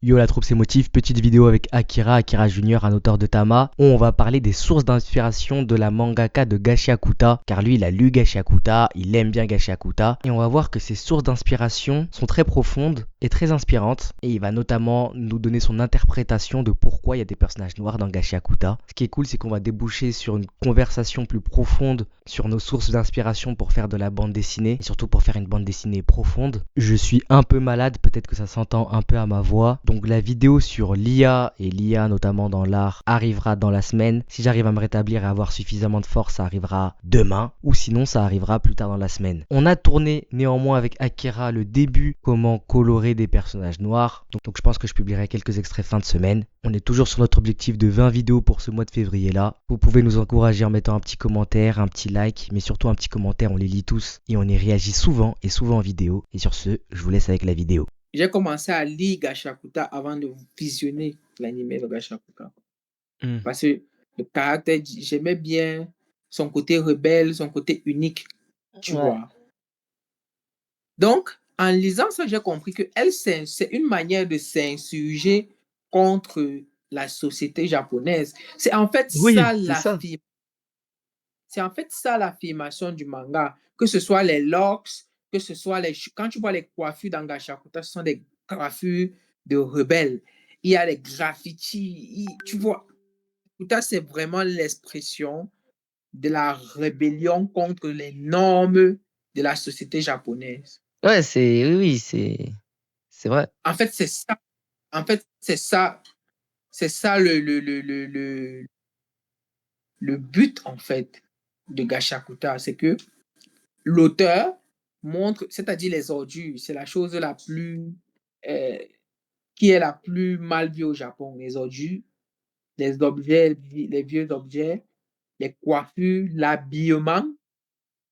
Yo la troupe c'est Motif, petite vidéo avec Akira Junior, un auteur de Tama, où on va parler des sources d'inspiration de la mangaka de Gachiakuta, car lui il a lu Gachiakuta, il aime bien Gachiakuta, et on va voir que ces sources d'inspiration sont très profondes et très inspirantes, et il va notamment nous donner son interprétation de pourquoi il y a des personnages noirs dans Gachiakuta. Ce qui est cool c'est qu'on va déboucher sur une conversation plus profonde sur nos sources d'inspiration pour faire de la bande dessinée, et surtout pour faire une bande dessinée profonde. Je suis un peu malade, peut-être que ça s'entend un peu à ma voix. Donc la vidéo sur l'IA et l'IA notamment dans l'art arrivera dans la semaine. Si j'arrive à me rétablir et avoir suffisamment de force, ça arrivera demain. Ou sinon ça arrivera plus tard dans la semaine. On a tourné néanmoins avec Akira le début, comment colorer des personnages noirs. Donc je pense que je publierai quelques extraits fin de semaine. On est toujours sur notre objectif de 20 vidéos pour ce mois de février là. Vous pouvez nous encourager en mettant un petit commentaire, un petit like, mais surtout un petit commentaire, on les lit tous et on y réagit souvent et souvent en vidéo. Et sur ce, je vous laisse avec la vidéo. J'ai commencé à lire Gachakuta avant de visionner l'anime de Gachakuta. Parce que le caractère, j'aimais bien son côté rebelle, son côté unique, tu vois. Donc, en lisant ça, j'ai compris que c'est une manière de s'insurger contre la société japonaise. C'est en fait c'est en fait ça l'affirmation du manga. Que ce soit les locks, que ce soit quand tu vois les coiffures dans Gachakuta, ce sont des coiffures de rebelles. Il y a les graffitis, tu vois. C'est vraiment l'expression de la rébellion contre les normes de la société japonaise. Ouais, oui, c'est vrai. En fait, c'est ça. En fait, c'est ça le but, en fait, de Gachakuta. C'est que l'auteur montre, c'est-à-dire les ordures, c'est la chose la plus, qui est la plus mal vue au Japon. Les ordures, les objets, les vieux objets, les coiffures, l'habillement,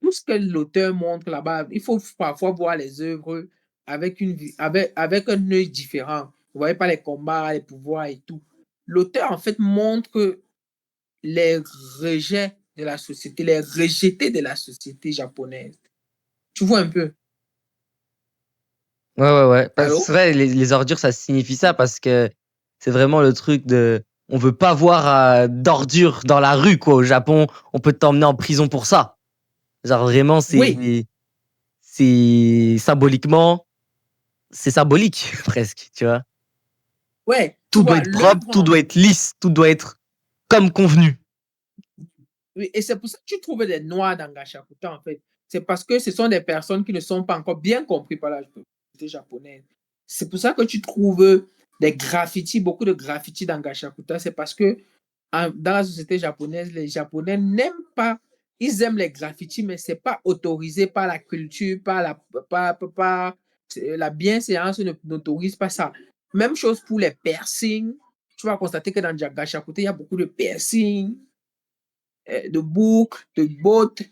tout ce que l'auteur montre là-bas. Il faut parfois voir les œuvres avec un œil différent. Vous voyez pas les combats, les pouvoirs et tout. L'auteur, en fait, montre les rejets de la société, les rejetés de la société japonaise. Tu vois un peu? Ouais. C'est Allô? vrai, les ordures, ça signifie ça parce que c'est vraiment le truc de. On veut pas voir d'ordures dans la rue, quoi. Au Japon, on peut t'emmener en prison pour ça. Genre, vraiment, Oui, c'est symboliquement, c'est symbolique, presque, tu vois. ouais, tu Tout doit vois, être propre, tout doit être lisse, tout doit être comme convenu. oui, et c'est pour ça que tu trouves des noirs dans Gachakuta, en fait. C'est parce que ce sont des personnes qui ne sont pas encore bien comprises par la société japonaise. C'est pour ça que tu trouves des graffitis, beaucoup de graffitis dans Gachakuta. C'est parce que dans la société japonaise, les Japonais n'aiment pas, ils aiment les graffitis, mais ce n'est pas autorisé par la culture, par la bienséance n'autorise pas ça. Même chose pour les piercings. Tu vas constater que dans Gachakuta, il y a beaucoup de piercings, de boucles, de bottes,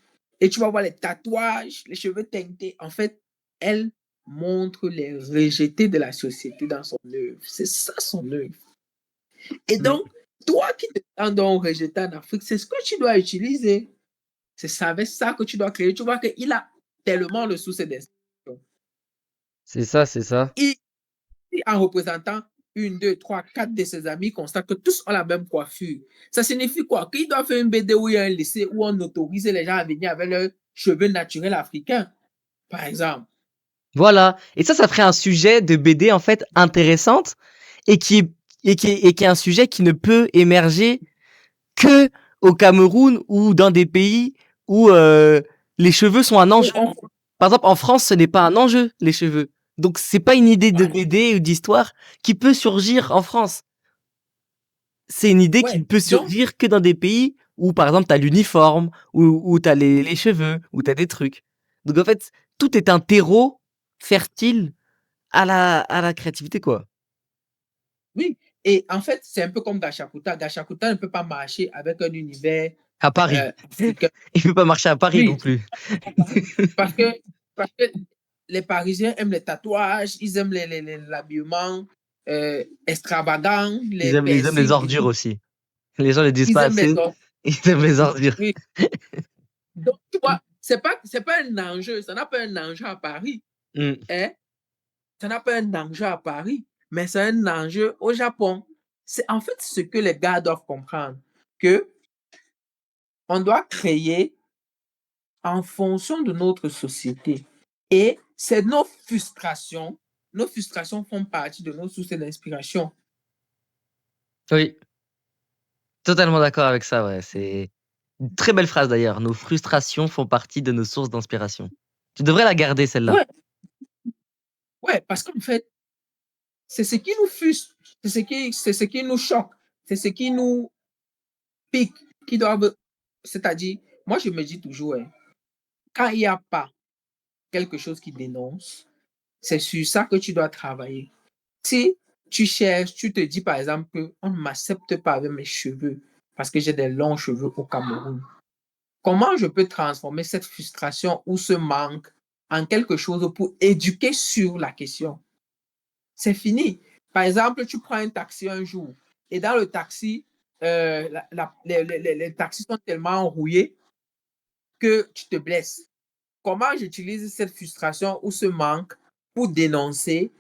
et tu vas voir les tatouages, les cheveux teintés. En fait, elle montre les rejetés de la société dans son œuvre. C'est ça son œuvre. Et donc, toi qui te sens donc rejeté en Afrique, c'est ce que tu dois utiliser. C'est avec ça que tu dois créer. Tu vois qu'il a tellement le souci d'inspiration. C'est ça. Et en représentant une, deux, trois, quatre de ses amis, constate que tous ont la même coiffure. Ça signifie quoi? Qu'il doit faire une BD où il y a un lycée où on autorise les gens à venir avec leurs cheveux naturels africains, par exemple. Voilà. Et ça ferait un sujet de BD, en fait, intéressante et qui est un sujet qui ne peut émerger que au Cameroun ou dans des pays où les cheveux sont un enjeu. Par exemple, en France, ce n'est pas un enjeu, les cheveux. Donc, c'est pas une idée de BD ou d'histoire qui peut surgir en France. C'est une idée qui ne peut surgir que dans des pays où, par exemple, tu as l'uniforme, où tu as les cheveux, où tu as des trucs. Donc, en fait, tout est un terreau fertile à la créativité, quoi. Oui, et en fait, c'est un peu comme Gachakuta. Gachakuta ne peut pas marcher avec un univers À Paris. africain. Il peut pas marcher à Paris non Oui, plus. parce que, parce que les Parisiens aiment les tatouages, ils aiment l'habillement extravagant, les Ils aiment les piercings et ordures tout. aussi. Les gens ne le disent Ils pas aiment les assez. ordures. Ils aiment les ordures. Oui. Donc, tu vois, c'est pas un enjeu, ça n'a pas un enjeu à Paris. Mm. Hein? Ça n'a pas un enjeu à Paris. mais c'est un enjeu au Japon. C'est en fait ce que les gars doivent comprendre, que on doit créer en fonction de notre société. Et c'est nos frustrations font partie de nos sources d'inspiration. Oui, totalement d'accord avec ça, ouais. C'est une très belle phrase d'ailleurs. Nos frustrations font partie de nos sources d'inspiration. Tu devrais la garder, celle-là. Ouais, ouais, parce qu'en fait, c'est ce qui nous frustre, c'est ce qui nous choque, c'est ce qui nous pique, qui doivent, c'est-à-dire, moi je me dis toujours, hein, quand il n'y a pas quelque chose qui dénonce, c'est sur ça que tu dois travailler. Si tu cherches, tu te dis par exemple qu'on ne m'accepte pas avec mes cheveux parce que j'ai des longs cheveux au Cameroun, comment je peux transformer cette frustration ou ce manque en quelque chose pour éduquer sur la question? C'est fini. Par exemple, tu prends un taxi un jour et dans le taxi, les taxis sont tellement rouillés que tu te blesses. Comment j'utilise cette frustration ou ce manque pour dénoncer,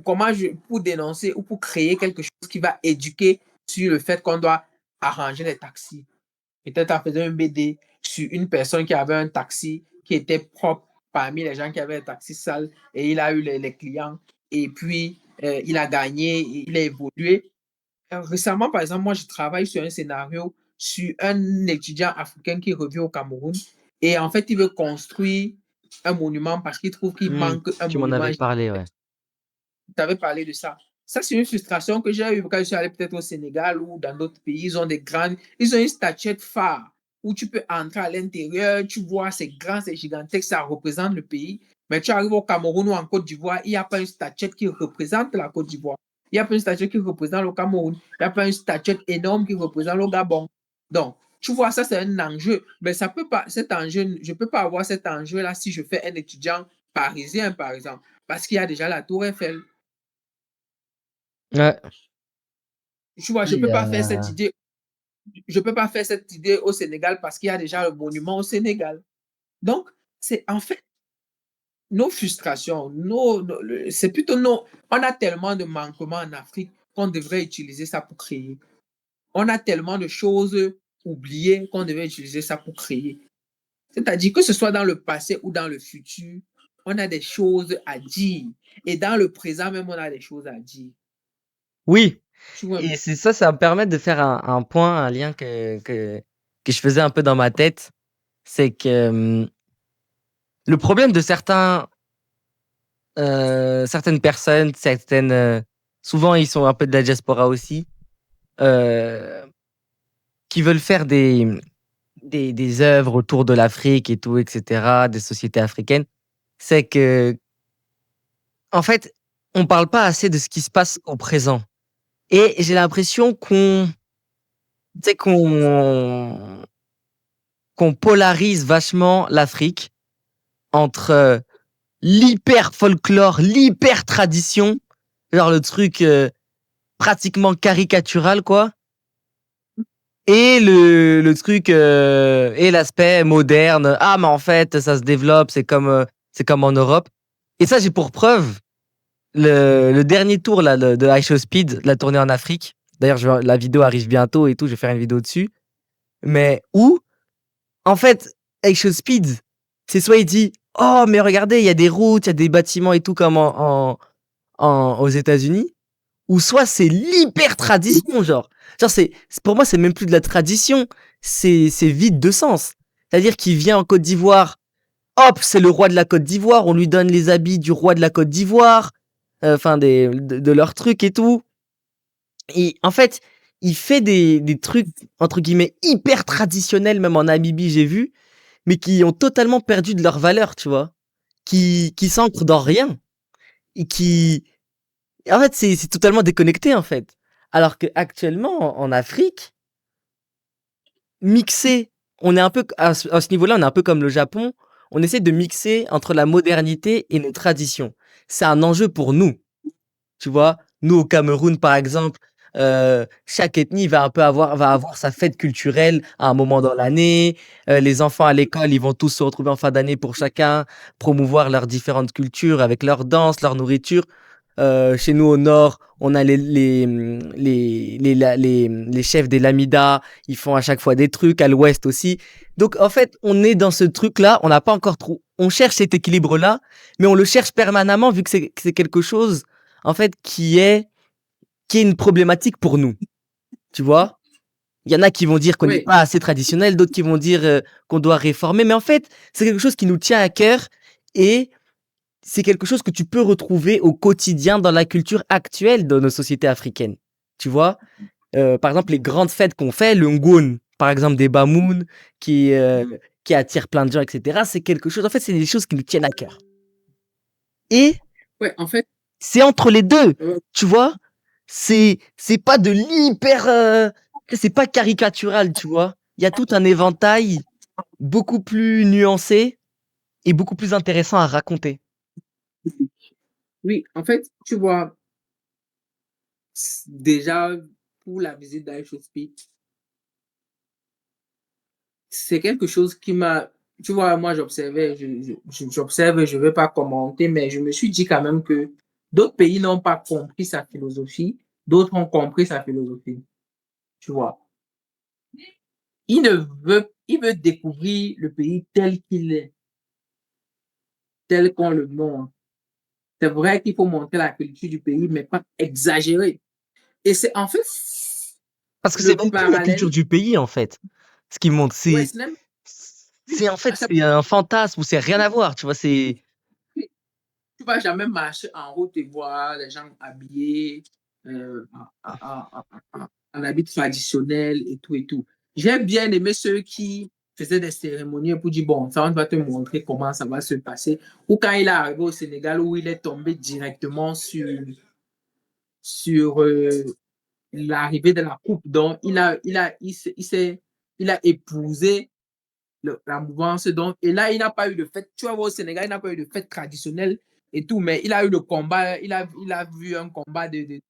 pour dénoncer ou pour créer quelque chose qui va éduquer sur le fait qu'on doit arranger les taxis. Peut-être en faisant un BD sur une personne qui avait un taxi qui était propre parmi les gens qui avaient un taxi sale et il a eu les clients et puis il a gagné, il a évolué. Récemment, par exemple, moi, je travaille sur un scénario sur un étudiant africain qui revient au Cameroun et en fait, il veut construire un monument parce qu'il trouve qu'il manque un Tu m'en monument. avais parlé, ouais. Tu avais parlé de ça. Ça, c'est une frustration que j'ai eue quand je suis allé peut-être au Sénégal ou dans d'autres pays. Ils ont une statuette phare où tu peux entrer à l'intérieur, tu vois, c'est grand, c'est gigantesque, ça représente le pays. Mais tu arrives au Cameroun ou en Côte d'Ivoire, il n'y a pas une statuette qui représente la Côte d'Ivoire. Il n'y a pas une statuette qui représente le Cameroun. Il n'y a pas une statuette énorme qui représente le Gabon. Donc, tu vois, ça, c'est un enjeu. Mais ça peut pas, cet enjeu, je ne peux pas avoir cet enjeu-là si je fais un étudiant parisien, par exemple, parce qu'il y a déjà la Tour Eiffel. Ouais. Tu vois, je Oui, peux pas faire cette idée. Je peux pas faire cette idée au Sénégal parce qu'il y a déjà le monument au Sénégal. Donc, c'est en fait nos frustrations, c'est plutôt nos. On a tellement de manquements en Afrique qu'on devrait utiliser ça pour créer. On a tellement de choses oubliées qu'on devrait utiliser ça pour créer. C'est-à-dire que ce soit dans le passé ou dans le futur, on a des choses à dire. Et dans le présent même, on a des choses à dire. Oui, Tu vois, et c'est ça, ça va me permettre de faire un point, un lien que je faisais un peu dans ma tête. C'est que le problème de certaines personnes, souvent ils sont un peu de la diaspora aussi, euh, qui veulent faire des œuvres autour de l'Afrique et tout, etc., des sociétés africaines, c'est que, en fait, on parle pas assez de ce qui se passe au présent. Et j'ai l'impression tu sais, qu'on polarise vachement l'Afrique entre l'hyper folklore, l'hyper tradition, genre le truc pratiquement caricatural, quoi, et le truc et l'aspect moderne. Ah, mais en fait, ça se développe, c'est comme en Europe. Et ça, j'ai pour preuve le dernier tour là de High Show Speed, la tournée en Afrique. D'ailleurs, la vidéo arrive bientôt et tout, je vais faire une vidéo dessus. Mais où, en fait, High Show Speed, c'est soit il dit, oh, mais regardez, il y a des routes, il y a des bâtiments et tout comme aux États-Unis, ou soit c'est l'hyper tradition, genre. Genre, pour moi, c'est même plus de la tradition, c'est vide de sens. C'est-à-dire qu'il vient en Côte d'Ivoire, hop, c'est le roi de la Côte d'Ivoire, on lui donne les habits du roi de la Côte d'Ivoire, enfin, de leurs trucs et tout. Et en fait, il fait des trucs, entre guillemets, hyper traditionnels, même en Namibie, j'ai vu, mais qui ont totalement perdu de leur valeur, tu vois. Qui s'ancrent dans rien. Et qui, en fait, c'est totalement déconnecté, en fait. Alors qu'actuellement, en Afrique, mixer, on est un peu, à ce niveau-là, on est un peu comme le Japon. On essaie de mixer entre la modernité et nos traditions. C'est un enjeu pour nous. Tu vois, nous au Cameroun, par exemple, chaque ethnie va avoir sa fête culturelle à un moment dans l'année. Les enfants à l'école, ils vont tous se retrouver en fin d'année pour chacun promouvoir leurs différentes cultures avec leur danse, leur nourriture. Chez nous au nord, on a les chefs des lamidas, ils font à chaque fois des trucs, à l'ouest aussi. Donc en fait, on est dans ce truc-là, on n'a pas encore trop... On cherche cet équilibre-là, mais on le cherche permanemment vu que c'est quelque chose, en fait, qui est une problématique pour nous, tu vois? Il y en a qui vont dire qu'on n'est Oui, pas assez traditionnel, d'autres qui vont dire qu'on doit réformer, mais en fait, c'est quelque chose qui nous tient à cœur et c'est quelque chose que tu peux retrouver au quotidien dans la culture actuelle de nos sociétés africaines. Tu vois? Par exemple, les grandes fêtes qu'on fait, le Ngoon, par exemple des Bamoun qui attirent plein de gens, et cetera. C'est quelque chose en fait, c'est des choses qui nous tiennent à cœur et ouais, en fait, c'est entre les 2, euh, tu vois? C'est pas de l'hyper, c'est pas caricatural, tu vois? Il y a tout un éventail beaucoup plus nuancé et beaucoup plus intéressant à raconter. oui, en fait, tu vois, déjà, pour la visite d'Aïchospit, c'est quelque chose qui m'a, tu vois, moi, j'observais, j'observe, je ne vais pas commenter, mais je me suis dit quand même que d'autres pays n'ont pas compris sa philosophie, d'autres ont compris sa philosophie, tu vois. Il veut découvrir le pays tel qu'il est, tel qu'on le montre. C'est vrai qu'il faut montrer la culture du pays, mais pas exagérer. Et c'est en fait Parce que c'est le même plus la culture parallèle. du pays, en fait. Ce qui montre, Ouais, c'est même, c'est en fait, à chaque c'est un fantasme ou c'est rien à voir, tu vois, c'est fois, tu vas jamais marcher en route et voir les gens habillés en habits traditionnels et tout et tout. J'ai bien aimé ceux qui faisaient des cérémonies pour dire, bon, ça, on va te montrer comment ça va se passer. Ou quand il est arrivé au Sénégal, où il est tombé directement sur l'arrivée de la coupe. Donc, il a épousé la mouvance. Donc, et là, il n'a pas eu de fête. Tu vois, au Sénégal, il n'a pas eu de fête traditionnelle et tout, mais il a eu le combat. Il a vu un combat de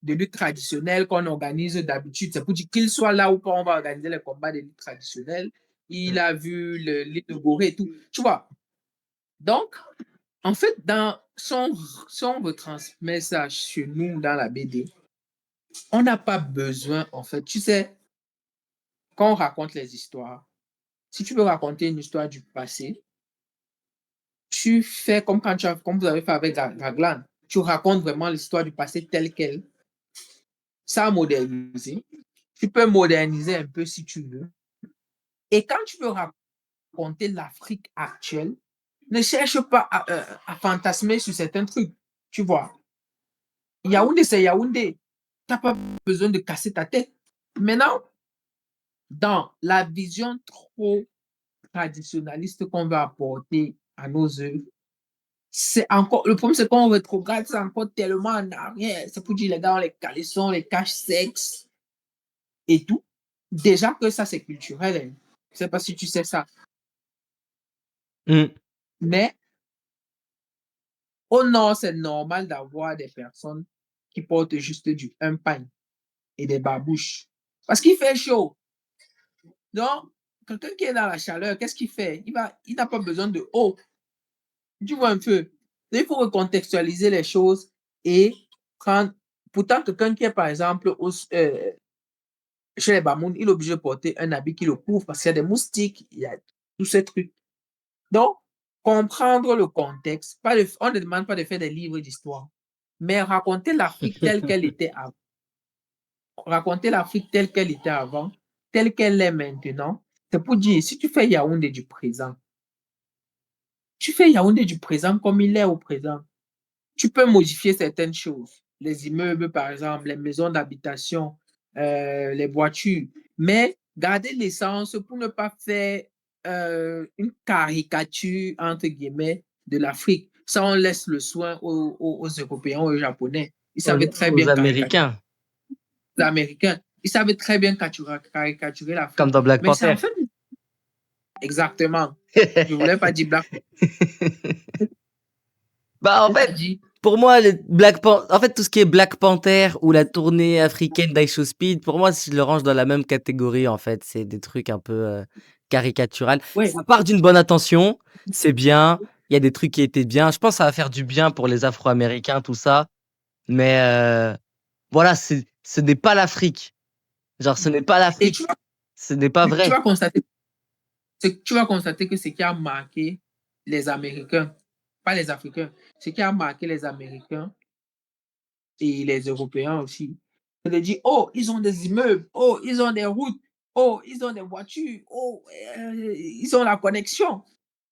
lutte traditionnelle qu'on organise d'habitude. C'est pour dire qu'il soit là ou pas, on va organiser les combats de lutte traditionnelle. Il a vu l'île de Gorée et tout. Tu vois. Donc, en fait, si on retransmet ça chez nous dans la BD, on n'a pas besoin, en fait. Tu sais, quand on raconte les histoires, si tu veux raconter une histoire du passé, tu fais comme comme vous avez fait avec Raglan. Tu racontes vraiment l'histoire du passé telle qu'elle, sans moderniser. Tu peux moderniser un peu si tu veux. Et quand tu veux raconter l'Afrique actuelle, ne cherche pas à fantasmer sur certains trucs. Tu vois, Yaoundé, c'est Yaoundé. Tu n'as pas besoin de casser ta tête. Maintenant, dans la vision trop traditionnaliste qu'on veut apporter à nos œuvres, c'est encore, le problème, c'est qu'on rétrograde, c'est encore tellement en arrière. C'est pour dire les gars, les caleçons, les caches sexes et tout. Déjà que ça, c'est culturel. Hein. Je ne sais pas si tu sais ça. mmh. Mais au nord, c'est normal d'avoir des personnes qui portent juste un pain et des babouches. Parce qu'il fait chaud. Donc, quelqu'un qui est dans la chaleur, qu'est-ce qu'il fait? Il n'a pas besoin de eau. Tu vois un peu. Il faut recontextualiser les choses et prendre. Pourtant, quelqu'un qui est, par exemple, chez les Bamoun, il est obligé de porter un habit qui le couvre parce qu'il y a des moustiques, il y a tous ces trucs. Donc, comprendre le contexte, on ne demande pas de faire des livres d'histoire, mais raconter l'Afrique telle qu'elle était avant, raconter l'Afrique telle qu'elle était avant, telle qu'elle est maintenant, c'est pour dire, si tu fais Yaoundé du présent, tu fais Yaoundé du présent comme il est au présent. Tu peux modifier certaines choses, les immeubles par exemple, les maisons d'habitation, les voitures, mais garder l'essence pour ne pas faire une caricature, entre guillemets, de l'Afrique. Ça, on laisse le soin aux Européens, aux Japonais. Ils Aux savaient très aux bien caricaturer. Américains, Les Américains, ils savaient très bien caricaturer comme l'Afrique. dans Black Mais c'est Panther. en fait exactement. Je ne voulais pas dire Black. Bah, en Je fait, dit. pour moi, en fait, tout ce qui est Black Panther ou la tournée africaine d'Aisho Speed, pour moi, je le range dans la même catégorie, en fait. C'est des trucs un peu caricaturales. Ouais, Ça part d'une bonne intention, c'est bien. Il y a des trucs qui étaient bien. Je pense que ça va faire du bien pour les Afro-Américains, tout ça. Mais voilà, ce n'est pas l'Afrique. Genre, ce n'est pas Et l'Afrique. Ce n'est pas tu vrai. vas constater, tu vas constater que ce qui a marqué les Américains, pas les Africains, ce qui a marqué les Américains et les Européens aussi, c'est de dire, oh, ils ont des immeubles, oh, ils ont des routes, oh, ils ont des voitures, oh, ils ont la connexion.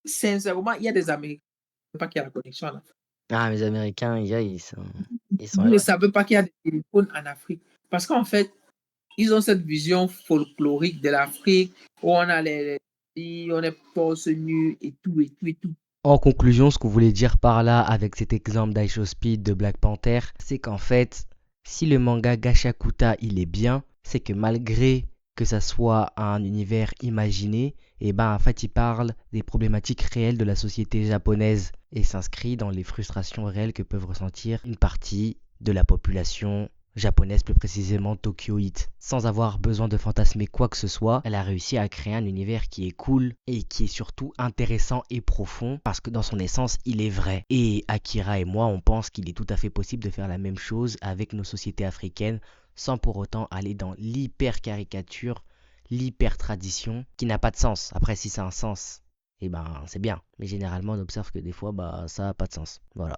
Sincèrement, il y a des Américains qui ne savent pas qu'il y a la connexion en Afrique. Ah, les Américains, ils sont Ils ne loin. savent pas qu'il y a des téléphones en Afrique. Parce qu'en fait, ils ont cette vision folklorique de l'Afrique où on a on est torse nu et tout, et tout, et tout. En conclusion, ce qu'on voulait dire par là avec cet exemple d'Aisho-Speed de Black Panther, c'est qu'en fait, si le manga Gachakuta il est bien, c'est que malgré que ça soit un univers imaginé, et ben en fait il parle des problématiques réelles de la société japonaise et s'inscrit dans les frustrations réelles que peuvent ressentir une partie de la population japonaise, plus précisément tokyoïte. Sans avoir besoin de fantasmer quoi que ce soit, elle a réussi à créer un univers qui est cool et qui est surtout intéressant et profond parce que dans son essence, il est vrai. Et Akira et moi, on pense qu'il est tout à fait possible de faire la même chose avec nos sociétés africaines sans pour autant aller dans l'hyper caricature, l'hyper tradition qui n'a pas de sens. Après, si ça a un sens, eh ben c'est bien. Mais généralement, on observe que des fois, bah ça n'a pas de sens. Voilà.